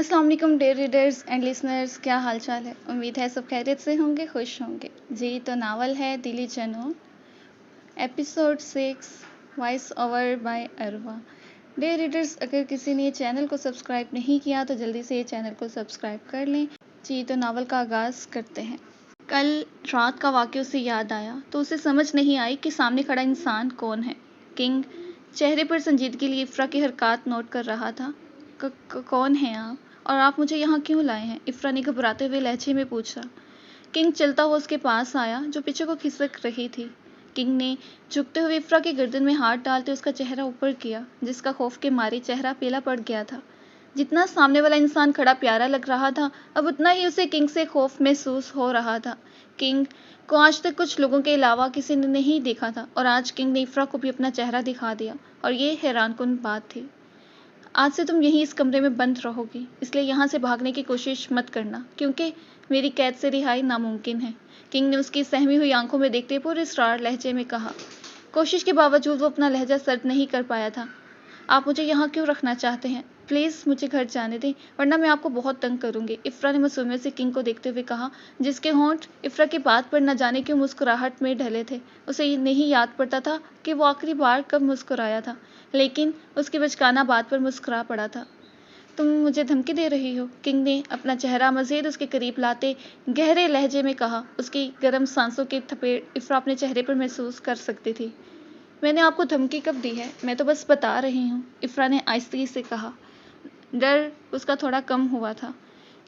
अस्सलाम वालेकुम dare readers and listeners, क्या हाल चाल है। उम्मीद है सब खैरियत से होंगे, खुश होंगे जी। तो नावल है दिली जनून, episode 6, voice over by Arwa. Dear readers, अगर किसी ने ये चैनल को सब्सक्राइब नहीं किया तो जल्दी से ये चैनल को सब्सक्राइब कर लें जी। तो नावल का आगाज़ करते हैं। कल रात का वाक़या उसे याद आया तो उसे समझ नहीं आई कि सामने खड़ा इंसान कौन है। किंग चेहरे पर संजीदगी लिए इफ़रा की हरकत नोट कर रहा था। कौन हैं आप और आप मुझे यहाँ क्यों लाए हैं? इफ़रा ने घबराते हुए लहजे में पूछा। किंग चलता हुआ उसके पास आया जो पीछे को खिसक रही थी। किंग ने झुकते हुए इफ़रा की गर्दन में हाथ डालते उसका चेहरा ऊपर किया, जिसका खौफ के मारे चेहरा पीला पड़ गया था। जितना सामने वाला इंसान खड़ा प्यारा लग रहा था, अब उतना ही उसे किंग से खौफ महसूस हो रहा था। किंग को आज तक कुछ लोगों के अलावा किसी ने नहीं देखा था और आज किंग ने इफ़रा को भी अपना चेहरा दिखा दिया और ये हैरानकुन बात थी। आज से तुम यहीं इस कमरे में बंद रहोगी, इसलिए यहाँ से भागने की कोशिश मत करना, क्योंकि मेरी कैद से रिहाई नामुमकिन है। किंग ने उसकी सहमी हुई आंखों में देखते पूरे इसरार लहजे में कहा। कोशिश के बावजूद वो अपना लहजा सर्द नहीं कर पाया था। आप मुझे यहाँ क्यों रखना चाहते हैं? प्लीज़ मुझे घर जाने दें, वरना मैं आपको बहुत तंग करूँगी, इफ़रा ने मासूमियत से किंग को देखते हुए कहा, जिसके होंठ इफ़रा की बात पर न जाने क्यों मुस्कुराहट में ढले थे। उसे नहीं याद पड़ता था कि वो आखिरी बार कब मुस्कुराया था, लेकिन उसकी बचकाना बात पर मुस्कुरा पड़ा था। तुम मुझे धमकी दे रही हो? किंग ने अपना चेहरा मज़ीद उसके करीब लाते गहरे लहजे में कहा। उसकी गर्म सांसों के थपेड़ इफ़रा अपने चेहरे पर महसूस कर सकती थी। मैंने आपको धमकी कब दी है? मैं तो बस बता रही हूँ, इफ़रा ने आहिस्ते से कहा। डर उसका थोड़ा कम हुआ था।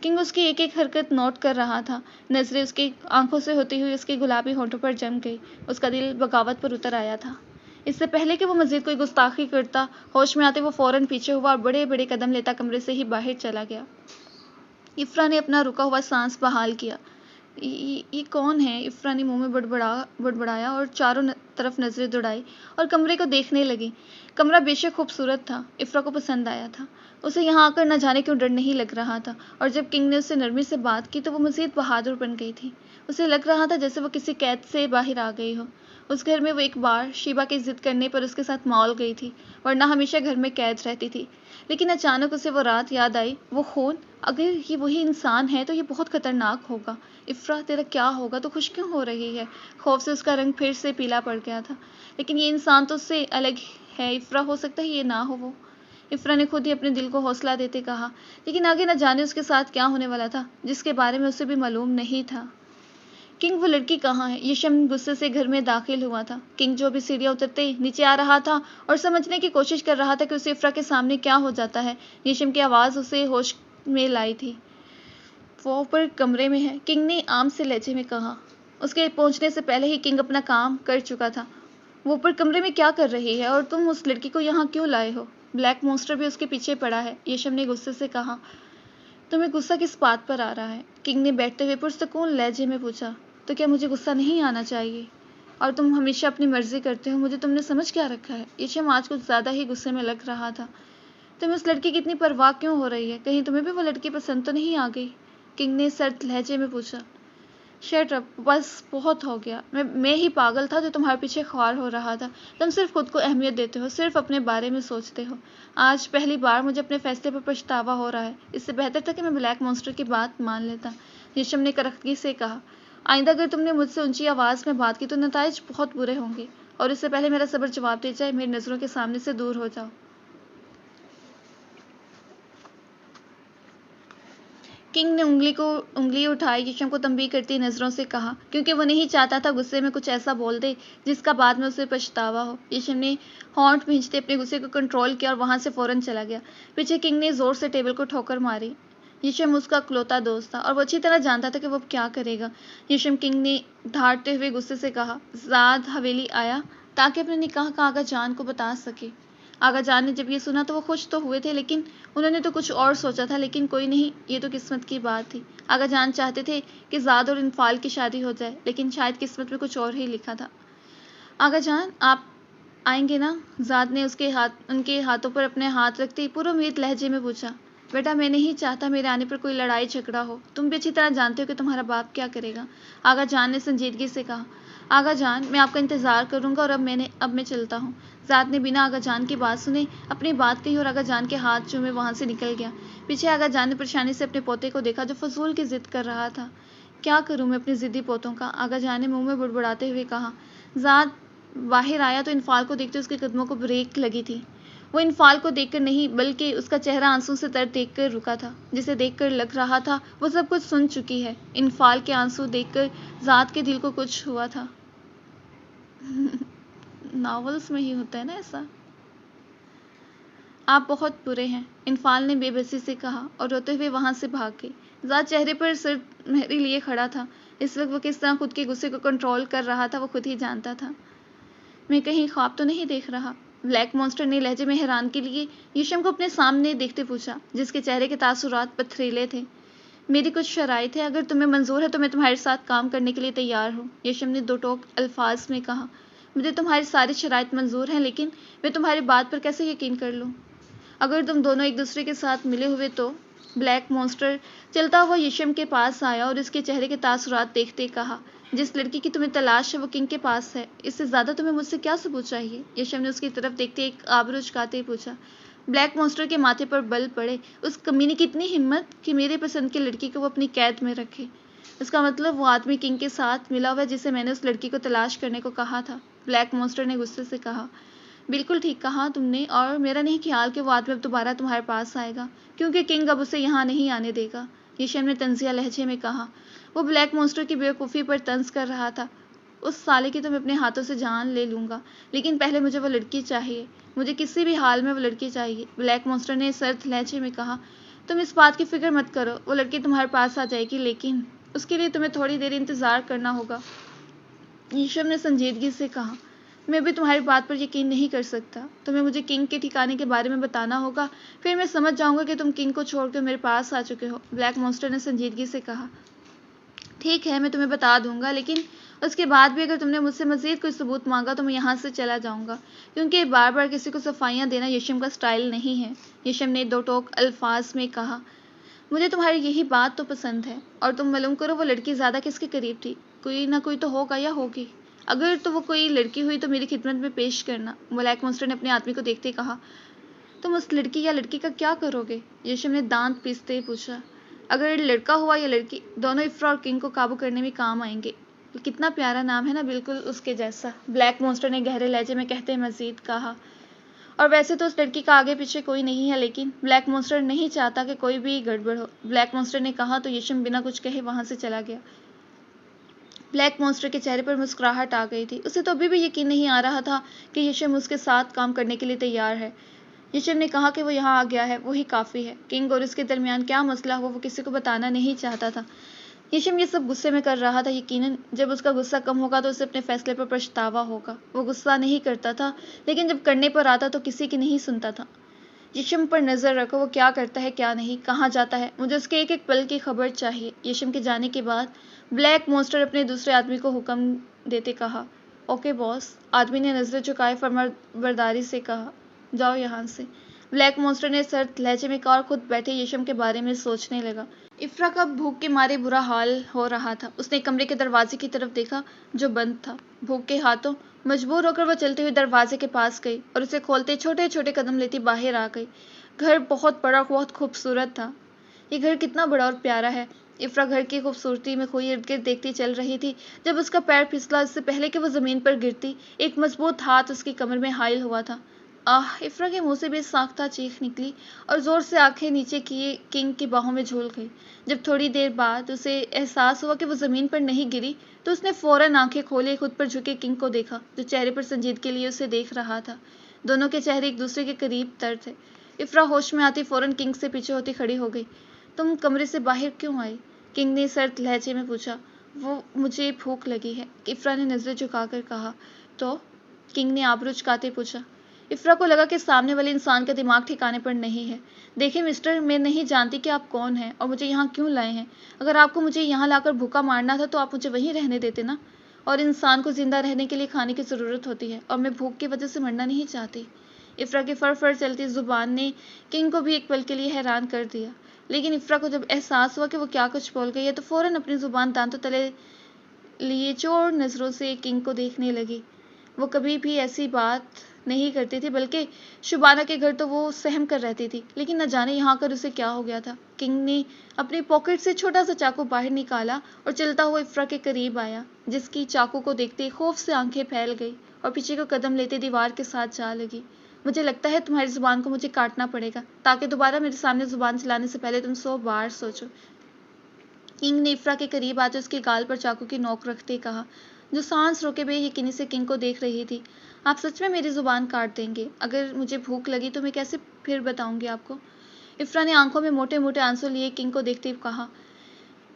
किंग उसकी एक एक हरकत नोट कर रहा था। नज़रें उसकी आंखों से होती हुई उसके गुलाबी होठों पर जम गई। उसका दिल बगावत पर उतर आया था। इससे पहले कि वो मज़ीद कोई गुस्ताखी करता, होश में आते वो फ़ौरन पीछे हुआ और बड़े बड़े कदम लेता कमरे से ही बाहर चला गया। इफ़रा ने अपना रुका हुआ सांस बहाल किया। ये कौन है? इफ़रा ने मुंह में बड़बड़ाया और चारों तरफ नज़रें दौड़ाई और कमरे को देखने लगी। कमरा बेशक खूबसूरत था, इफ़रा को पसंद आया था। उसे यहाँ आकर न जाने क्यों डर नहीं लग रहा था, और जब किंग ने उससे नरमी से बात की तो वो मज़ीद बहादुर बन गई थी। उसे लग रहा था जैसे वो किसी कैद से बाहर आ गई हो। उस घर में वो एक बार शीबा की ज़िद करने पर उसके साथ मॉल गई थी, वरना हमेशा घर में कैद रहती थी। लेकिन अचानक उसे वो रात याद आई, वो खून। अगर ये वही इंसान है तो ये बहुत खतरनाक होगा। इफ़रा, तेरा क्या होगा? तो खुश क्यों हो रही है? खौफ से उसका रंग फिर से पीला पड़ गया था। लेकिन ये इंसान तो उससे अलग है इफ़रा, हो सकता है ये ना हो वो। इफ़रा ने खुद ही अपने दिल को हौसला देते कहा। लेकिन आगे न जाने उसके साथ क्या होने वाला था, जिसके बारे में उसे भी मालूम नहीं था। किंग, वो लड़की कहाँ है? यशम गुस्से से घर में दाखिल हुआ था। किंग जो अभी सीढ़ियाँ उतरते नीचे आ रहा था और समझने की कोशिश कर रहा था कि उसे इफ़रा के सामने क्या हो जाता है। यशम की आवाज़ उसे होश में लाई थी। वो ऊपर कमरे में है, किंग ने आम से लहजे में कहा। उसके पहुंचने से पहले ही किंग अपना काम कर चुका था। वो ऊपर कमरे में क्या कर रही है और तुम उस लड़की को यहाँ क्यों लाए हो? ब्लैक मॉन्स्टर भी उसके पीछे पड़ा है, यशम ने गुस्से से कहा। तुम्हें गुस्सा किस बात पर आ रहा है? किंग ने बैठते हुए पुरसकून लहजे में पूछा। तो क्या मुझे गुस्सा नहीं आना चाहिए? और तुम हमेशा अपनी मर्जी करते हो, मुझे तुमने समझ क्या रखा है? यशम आज कुछ ज़्यादा ही गुस्से में लग रहा था। तुम्हें उस लड़की की इतनी परवाह क्यों हो रही है? कहीं तुम्हें भी वो लड़की पसंद तो नहीं आ गई? किंग ने सर्द लहजे में पूछा। शट अप, बस बहुत हो गया। मैं ही पागल था जो तुम्हारे पीछे ख्वार हो रहा था। तुम सिर्फ खुद को अहमियत देते हो, सिर्फ अपने बारे में सोचते हो। आज पहली बार मुझे अपने फैसले पर पछतावा हो रहा है। इससे बेहतर था कि मैं ब्लैक मॉन्स्टर की बात मान लेता, यशम ने करख्ती से कहा। आइंदा अगर तुमने मुझसे ऊंची आवाज़ में बात की तो नताइज बहुत बुरे होंगे, और इससे पहले मेरा सब्र जवाब दे जाए, मेरी नज़रों के सामने से दूर हो जाओ। किंग ने उंगली उठाई यशम को तंबीह करती नज़रों से कहा, क्योंकि वो नहीं चाहता था गुस्से में कुछ ऐसा बोल दे जिसका बाद में उसे पछतावा हो। यशम ने होंठ भींचते अपने गुस्से को कंट्रोल किया और वहाँ से फ़ौरन चला गया। पीछे किंग ने ज़ोर से टेबल को ठोकर मारी। यशम उसका इकलौता दोस्त था और वो अच्छी तरह जानता था कि वो अब क्या करेगा। यशम, किंग ने ढांढते हुए गुस्से से कहा, ज़ाद हवेली आया ताकि अपने निकाह का आगा जान को बता सके। आगा जान ने जब ये सुना तो वो खुश तो हुए थे, लेकिन उन्होंने तो कुछ और सोचा था। लेकिन कोई नहीं, ये तो किस्मत की बात थी। आगा जान चाहते थे कि ज़ाद और इनफाल की शादी हो जाए, लेकिन शायद किस्मत में कुछ और ही लिखा था। आगा जान, आप आएंगे ना? ज़ाद ने उनके हाथों पर अपने हाथ रखते पूरे उम्मीद लहजे में पूछा। बेटा, मैं नहीं चाहता मेरे आने पर कोई लड़ाई झगड़ा हो। तुम भी अच्छी तरह जानते हो कि तुम्हारा बाप क्या करेगा, आगा जान ने संजीदगी से कहा। آغا جان، میں آپ کا انتظار کروں گا اور اب میں چلتا ہوں۔ ذات نے بنا آغا جان کی بات سنے اپنی بات کہی اور آغا جان کے ہاتھ چومے وہاں سے نکل گیا۔ پیچھے آغا جان نے پریشانی سے اپنے پوتے کو دیکھا جو فضول کی ضد کر رہا تھا۔ کیا کروں میں اپنے ضدی پوتوں کا؟ آغا جان نے منہ میں بڑبڑاتے ہوئے کہا۔ ذات باہر آیا تو انفعال کو دیکھتے اس کے قدموں کو بریک لگی تھی۔ وہ انفعال کو دیکھ کر نہیں بلکہ اس کا چہرہ آنسوں سے تر دیکھ کر رکا تھا، جسے دیکھ کر لگ رہا تھا وہ سب کچھ سن چکی ہے۔ انفعال کے آنسو دیکھ کر ذات کے دل کو کچھ ہوا تھا۔ ناولز میں ہی ہوتا ہے نا ایسا۔ آپ بہت برے ہیں، انفعال نے بے بسی سے کہا اور روتے ہوئے وہاں سے بھاگ گئی۔ ذات چہرے پر سر مہری لیے کھڑا تھا۔ اس وقت وہ کس طرح خود کے غصے کو کنٹرول کر رہا تھا وہ خود ہی جانتا تھا۔ میں کہیں خواب تو نہیں دیکھ رہا؟ بلیک مونسٹر نے لہجے میں حیران کے لیے یشم کو اپنے سامنے دیکھتے پوچھا، جس کے چہرے کے تاثرات پتھریلے تھے۔ میری کچھ شرائط ہے، اگر تمہیں منظور ہے تو میں تمہارے ساتھ کام کرنے کے لیے تیار ہوں، یشم نے دو ٹوک الفاظ میں کہا۔ مجھے تمہاری ساری شرائط منظور ہیں، لیکن میں تمہاری بات پر کیسے یقین کر لوں؟ اگر تم دونوں ایک دوسرے کے ساتھ ملے ہوئے تو؟ بلیک مونسٹر چلتا ہوا یشم کے پاس آیا اور اس کے چہرے کے تاثرات دیکھتے کہا، جس لڑکی کی تمہیں تلاش ہے وہ کنگ کے پاس ہے، اس سے زیادہ تمہیں مجھ سے کیا ثبوت چاہیے؟ یشم نے اس کی طرف دیکھتے ایک آبرو چکاتے پوچھا۔ بلیک مونسٹر کے ماتھے پر بل پڑے۔ اس کمینے کی اتنی ہمت کہ میرے پسند کی لڑکی کو وہ اپنی قید میں رکھے۔ اس کا مطلب وہ آدمی کنگ کے ساتھ ملا ہوا ہے جسے میں نے اس لڑکی کو تلاش کرنے کو کہا تھا، بلیک مونسٹر نے غصے سے کہا۔ بالکل ٹھیک کہا تم نے، اور میرا نہیں خیال کہ وہ آدمی اب دوبارہ تمہارے پاس آئے گا، کیونکہ کنگ اب اسے یہاں نہیں آنے دے گا، یشم نے طنزیہ لہجے میں کہا۔ وہ بلیک مونسٹر کی بیوقوفی پر طنز کر رہا تھا۔ اس سالے کی تو میں اپنے ہاتھوں سے جان لے لوں گا، لیکن پہلے مجھے وہ لڑکی چاہیے، مجھے کسی بھی حال میں وہ لڑکی چاہیے، بلیک مونسٹر نے سرد لہجے میں کہا۔ تم اس بات کی فکر مت کرو، وہ لڑکی تمہارے پاس آ جائے گی، لیکن اس کے لیے تمہیں تھوڑی دیر انتظار کرنا ہوگا، یشم نے سنجیدگی سے کہا۔ میں بھی تمہاری بات پر یقین نہیں کر سکتا، تمہیں مجھے کنگ کے ٹھکانے کے بارے میں بتانا ہوگا، پھر میں سمجھ جاؤں گا کہ تم کنگ کو چھوڑ کر میرے پاس آ چکے ہو، بلیک مونسٹر نے سنجیدگی سے کہا۔ ٹھیک ہے، میں تمہیں بتا دوں گا، لیکن اس کے بعد بھی اگر تم نے مجھ سے مزید کوئی ثبوت مانگا تو میں یہاں سے چلا جاؤں گا، کیونکہ بار بار کسی کو صفائیاں دینا یشم کا سٹائل نہیں ہے، یشم نے دو ٹوک الفاظ میں کہا۔ مجھے تمہاری یہی بات تو پسند ہے، اور تم معلوم کرو وہ لڑکی زیادہ کس کے قریب تھی، کوئی نہ کوئی تو ہوگا یا ہوگی، اگر تو وہ کوئی لڑکی ہوئی تو میری خدمت میں پیش کرنا، بلیک مونسٹر نے اپنے آدمی کو دیکھتے کہا۔ تم اس لڑکی یا لڑکی کا کیا کرو گے؟ یشم نے دانت پیستے پوچھا۔ اگر لڑکا ہوا یا لڑکی، دونوں افرا اور کنگ کو قابو کرنے میں کام آئیں گے۔ کتنا پیارا نام ہے نا، بالکل اس کے جیسا، بلیک مونسٹر نے گہرے لہجے میں کہتے مزید کہا۔ اور ویسے تو اس لڑکی کا آگے پیچھے کوئی نہیں ہے، لیکن بلیک مونسٹر نہیں چاہتا کہ کوئی بھی گڑبڑ ہو، بلیک مونسٹر نے کہا تو یشم بنا کچھ کہے وہاں سے چلا گیا۔ بلیک مونسٹر کے چہرے پر مسکراہٹ آ گئی تھی، اسے تو ابھی بھی یقین نہیں آ رہا تھا کہ یشم اس کے ساتھ کام کرنے کے لیے تیار ہے۔ یشم نے کہا کہ وہ یہاں آ گیا ہے وہی کافی ہے، کنگ اور اس کے درمیان کیا مسئلہ ہوا وہ کسی کو بتانا نہیں چاہتا تھا۔ یشم یہ سب غصے میں کر رہا تھا، یقیناً جب اس کا غصہ کم ہوگا تو اسے اپنے فیصلے پر پچھتاوا ہوگا۔ وہ غصہ نہیں کرتا تھا، لیکن جب کرنے پر آتا تو کسی کی نہیں سنتا تھا۔ یشم پر نظر رکھو، وہ کیا کرتا ہے کیا نہیں، کہاں جاتا ہے، مجھے اس کے ایک ایک پل کی خبر چاہیے۔ یشم کے جانے کے بعد بلیک مونسٹر اپنے دوسرے آدمی کو حکم دیتے کہا۔ اوکے باس، آدمی نے نظریں جھکائے فرمانبرداری سے کہا۔ جاؤ یہاں سے، بلیک مونسٹر نے سرد لہجے میں کہا اور خود بیٹھے یشم کے بارے میں سوچنے لگا۔ افرا کا بھوک کے مارے برا حال ہو رہا تھا، اس نے کمرے کے دروازے کی طرف دیکھا جو بند تھا، بھوک کے ہاتھوں مجبور ہو کر وہ چلتے ہوئے دروازے کے پاس گئی اور اسے کھولتے چھوٹے چھوٹے قدم لیتی باہر آ گئی۔ گھر بہت بڑا بہت خوبصورت تھا۔ یہ گھر کتنا بڑا اور پیارا ہے، افرا گھر کی خوبصورتی میں کھوئی ارد گرد دیکھتی چل رہی تھی، جب اس کا پیر پھسلا اس سے پہلے کہ وہ زمین پر گرتی، ایک مضبوط ہاتھ اس کی کمر میں حائل ہوا تھا۔ آہ، افرا کے منہ سے بے ساختہ چیخ نکلی اور زور سے آنکھیں نیچے کیے کنگ کی باہوں میں جھول گئی۔ جب تھوڑی دیر بعد اسے احساس ہوا کہ وہ زمین پر نہیں گری تو اس نے فوراً آنکھیں کھولے خود پر جھکے کنگ کو دیکھا جو چہرے پر سنجیدگی کے لیے اسے دیکھ رہا تھا۔ دونوں کے چہرے ایک دوسرے کے قریب تر تھے۔ افرا ہوش میں آتی فوراً کنگ سے پیچھے ہوتی کھڑی ہو گئی۔ تم کمرے سے باہر کیوں آئی؟ کنگ نے سرد لہجے میں پوچھا۔ وہ مجھے بھوک لگی ہے، افرا نے نظریں جھکا کر کہا۔ تو؟ کنگ نے آبرو چکاتے پوچھا۔ افرا کو لگا کہ سامنے والے انسان کا دماغ ٹھکانے پر نہیں ہے۔ دیکھیں مسٹر، میں نہیں جانتی کہ آپ کون ہیں اور مجھے یہاں کیوں لائے ہیں، اگر آپ کو مجھے یہاں لا کر بھوکا مارنا تھا تو آپ مجھے وہیں رہنے دیتے نا، اور انسان کو زندہ رہنے کے لیے کھانے کی ضرورت ہوتی ہے اور میں بھوک کی وجہ سے مرنا نہیں چاہتی۔ افرا کی فر فر چلتی زبان نے کنگ کو بھی ایک پل کے لیے حیران کر دیا، لیکن افرا کو جب احساس ہوا کہ وہ کیا کچھ بول گئی ہے تو فوراً اپنی زبان دانتوں تلے लिए चोर नज़रों से किंग को देखने लगी। वो कभी भी ऐसी बात नहीं करती थी, बल्कि शुबाना के घर तो वो सहम कर रहती थी, लेकिन न जाने यहाँ कर उसे क्या हो गया था। किंग ने अपनी पॉकेट से छोटा सा चाकू बाहर निकाला और चलता हुआ इफ्रा के करीब आया, जिसकी चाकू को देखते ही खौफ से आंखें फैल गई और पीछे को कदम लेते दीवार के साथ जा लगी। मुझे लगता है तुम्हारी जुबान को मुझे काटना पड़ेगा, ताकि दोबारा मेरे सामने जुबान चलाने से पहले तुम 100 बार सोचो। किंग ने इफ्रा के करीब आते उसके गाल पर चाकू की नोक रखते कहा, जो सांस रोके बेयकीनी से किंग को देख रही थी। आप सच में मेरी जुबान काट देंगे? अगर मुझे भूख लगी तो मैं कैसे फिर बताऊंगी आपको? इफ्रा ने आंखों में मोटे मोटे आंसू लिए किंग को देखते हुए कहा,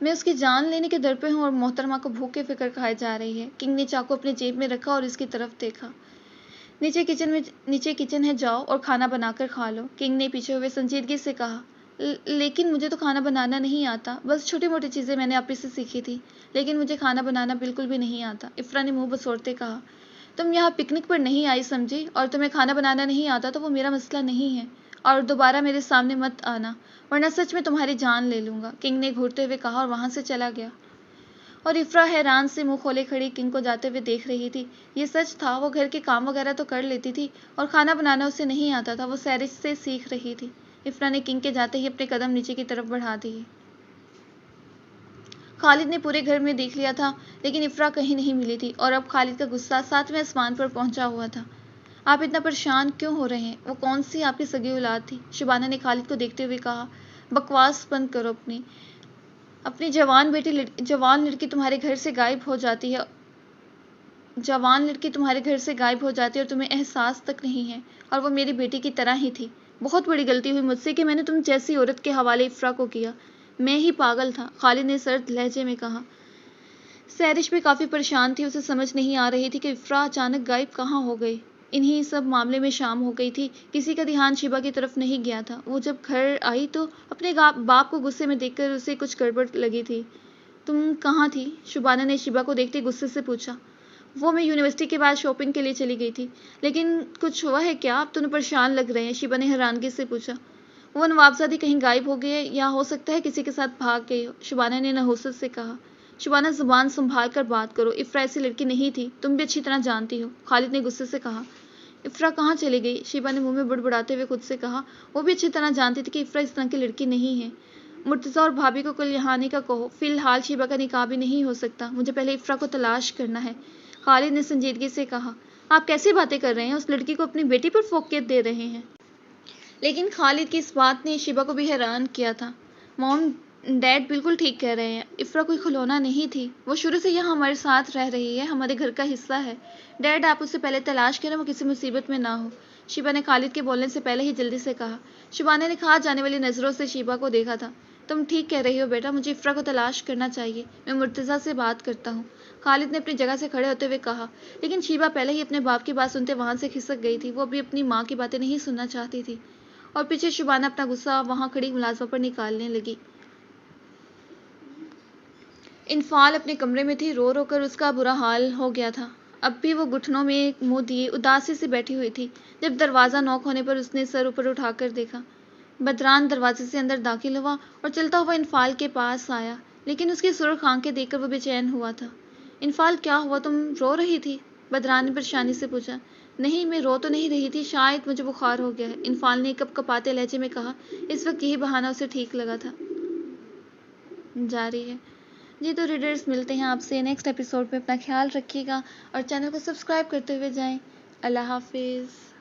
मैं उसकी जान लेने के डर पे हूँ और मोहतरमा को भूख की फिक्र खाई जा रही है। किंग ने चाकू अपनी जेब में रखा और इसकी तरफ देखा। नीचे किचन है, जाओ और खाना बनाकर खा लो, किंग ने पीछे हुए संजीदगी से कहा। लेकिन मुझे तो खाना बनाना नहीं आता, बस छोटी मोटी चीज़ें मैंने आप ही से सीखी थी, लेकिन मुझे खाना बनाना बिल्कुल भी नहीं आता, इफ्रा ने मुंह बसोड़ते कहा। तुम यहाँ पिकनिक पर नहीं आई समझी, और तुम्हें खाना बनाना नहीं आता तो वो मेरा मसला नहीं है, और दोबारा मेरे सामने मत आना, वरना सच में तुम्हारी जान ले लूँगा, किंग ने घूरते हुए कहा और वहाँ से चला गया। और इफ्रा हैरान से मुंह खोले खड़ी किंग को जाते हुए देख रही थी। ये सच था, वो घर के काम वगैरह तो कर लेती थी और खाना बनाना उसे नहीं आता था, वो सैरिश से सीख रही थी। इफ्रा ने किंग के जाते ही अपने कदम नीचे की तरफ बढ़ा दिए। खालिद ने पूरे घर में देख लिया था, लेकिन इफ्रा कहीं नहीं मिली थी और अब खालिद का गुस्सा 7वें आसमान पर पहुंचा हुआ था। आप इतना परेशान क्यों हो रहे हैं? वो कौन सी आपकी सगी औलाद थी? शुबाना ने खालिद को देखते हुए कहा। बकवास बंद करो अपनी जवान लड़की तुम्हारे घर से गायब हो जाती है। जवान लड़की तुम्हारे घर से गायब हो जाती है और तुम्हें एहसास तक नहीं है, और वो मेरी बेटी की तरह ही थी। बहुत बड़ी गलती हुई मुझसे कि मैंने तुम जैसी औरत के हवाले इफ्रा को किया। मैं ही पागल था, खालिद ने सर्द लहजे में कहा। सैरिश भी काफ़ी परेशान थी, उसे समझ नहीं आ रही थी कि इफ्रा अचानक गायब कहाँ हो गई। इन्हीं सब मामले में शाम हो गई थी, किसी का ध्यान शिबा की तरफ नहीं गया था। वो जब घर आई तो अपने बाप को गुस्से में देखकर उसे कुछ गड़बड़ लगी थी। तुम कहाँ थी? शुबाना ने शिबा को देखते गुस्से से पूछा। वो मैं यूनिवर्सिटी के बाद शॉपिंग के लिए चली गई थी। लेकिन कुछ हुआ है क्या? आप दोनों परेशान लग रहे हैं, शिबा ने हैरानगी से पूछा। वो नवाबजादी कहीं गायब हो गई है, या हो सकता है किसी के साथ भाग गई हो, शुबाना ने नहुसत से कहा। शुबाना, जुबान संभाल कर बात करो, इफ्रा ऐसी लड़की नहीं थी, तुम भी अच्छी तरह जानती हो, खालिद ने गुस्से से कहा। इफ्रा कहाँ चली गई? शिबा ने मुंह में बुड़बुड़ाते हुए खुद से कहा। वो भी अच्छी तरह जानती थी कि इफ्रा इस तरह की लड़की नहीं है। मुर्तज़ा और भाभी को कल यहाँ आने का कहो, फिलहाल शिबा का निकाह भी नहीं हो सकता, मुझे पहले इफ्रा को तलाश करना है, खालिद ने संजीदगी से कहा। आप कैसी बातें कर रहे हैं? उस लड़की को अपनी बेटी पर फोकियत दे रहे हैं। लेकिन खालिद की इस बात ने शिबा को भी हैरान किया था। मॉम, डैड बिल्कुल ठीक कह रहे हैं, इफ्रा कोई खिलौना नहीं थी, वो शुरू से यहाँ हमारे साथ रह रही है, हमारे घर का हिस्सा है। डैड, आप उससे पहले तलाश करें, वो किसी मुसीबत में ना हो, शिबा ने खालिद के बोलने से पहले ही जल्दी से कहा। शुबाना ने खा जाने वाली नज़रों से शिबा को देखा था। तुम ठीक कह रही हो बेटा, मुझे इफ्रा को तलाश करना चाहिए, मैं मुर्तज़ा से बात करता हूँ, खालिद ने अपनी जगह से खड़े होते हुए कहा। लेकिन शिबा पहले ही अपने बाप की बात सुनते वहाँ से खिसक गई थी, वो अभी अपनी माँ की बातें नहीं सुनना चाहती थी, और पीछे शुबाना अपना गुस्सा वहाँ खड़ी मुलाजमा पर निकालने लगी। इन्फाल अपने कमरे में थी, रो रो कर उसका बुरा हाल हो गया था। अब भी वो घुटनों में मुंह दिए उदासी से बैठी हुई थी। जब दरवाज़ा नॉक होने पर उसने सर ऊपर उठाकर देखा। बदरान दरवाजे से अंदर दाखिल हुआ और चलता हुआ इन्फाल के पास आया, लेकिन उसकी सुर्ख आंखें देखकर वो बेचैन हुआ था। इन्फाल, क्या हुआ? तुम रो रही थी? बदरान ने परेशानी से पूछा। नहीं, मैं रो तो नहीं रही थी, शायद मुझे बुखार हो गया है, इन्फाल ने कपकपाते लहजे में कहा। इस वक्त यही बहाना उसे ठीक लगा था। जारी है जी। तो रीडर्स, मिलते हैं आपसे नेक्स्ट एपिसोड में, अपना ख्याल रखिएगा और चैनल को सब्सक्राइब करते हुए जाएं। अल्लाह हाफिज़।